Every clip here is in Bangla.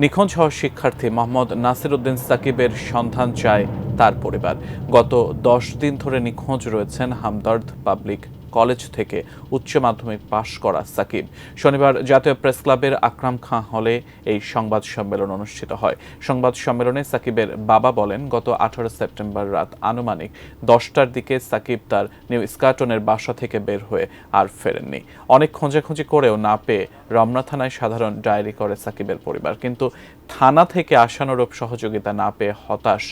নিখোঁজ হওয়া শিক্ষার্থী মোহাম্মদ নাসির উদ্দিন সাকিবের সন্ধান চায় তার পরিবার। গত 10 দিন ধরে নিখোঁজ রয়েছেন হামদর্দ পাবলিক কলেজ থেকে উচ্চ মাধ্যমিক পাশ করা সাকিব। শনিবার জাতীয় প্রেস ক্লাবের আকরাম খাঁ হলে এই সংবাদ সম্মেলন অনুষ্ঠিত হয়। সংবাদ সম্মেলনে সাকিবের বাবা বলেন, গত 18 সেপ্টেম্বর রাত আনুমানিক 10টার দিকে সাকিব তার নিউ স্কাটনের বাসা থেকে বের হয়ে আর ফেরেননি। অনেক খোঁজাখুঁজি করেও না পেয়ে রমনা থানায় সাধারণ ডায়েরি করে সাকিবের পরিবার, কিন্তু থানা থেকে আশানুরূপ সহযোগিতা না পেয়ে হতাশ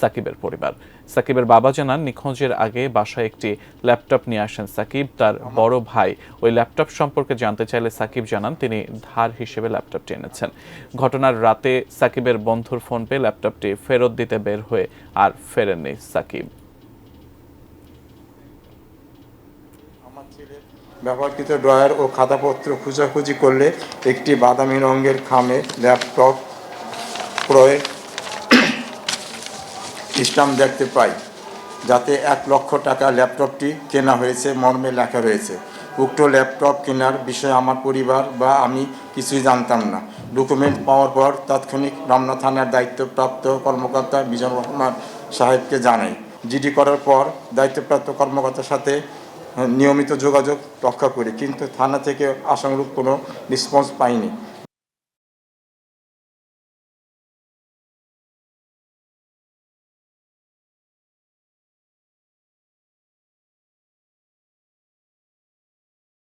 সাকিবের পরিবার। সাকিবের বাবা জানান, নিখোঁজের আগে বাসায় একটি ল্যাপটপ নিয়ে আসেন সাকিব। তার বড় ভাই ওই ল্যাপটপ সম্পর্কে জানতে চাইলে সাকিব জানান তিনি ধার হিসেবে ল্যাপটপটি এনেছেন। ঘটনার রাতে সাকিবের বন্ধুর ফোন পেয়ে ল্যাপটপটি ফেরত দিতে বের হয়ে আর ফেরেননি সাকিব। ব্যবহৃত ড্রয়ার ও খাতাপত্র খোঁজাখুঁজি করলে একটি বাদামি রঙের খামে ল্যাপটপ ক্রয়ের স্ট্যাম্প দেখতে পাই, যাতে 1 লক্ষ টাকা ল্যাপটপটি কেনা হয়েছে মর্মে লেখা রয়েছে। উক্ত ল্যাপটপ কেনার বিষয়ে আমার পরিবার বা আমি কিছুই জানতাম না। ডকুমেন্ট পাওয়ার পর তাৎক্ষণিক রমনা থানার দায়িত্বপ্রাপ্ত কর্মকর্তা মিজানুর রহমান সাহেবকে জানাই। জিডি করার পর দায়িত্বপ্রাপ্ত কর্মকর্তার সাথে নিয়মিত যোগাযোগ রক্ষা করি, কিন্তু থানা থেকে আশানুরূপ কোনো রেসপন্স পাইনি।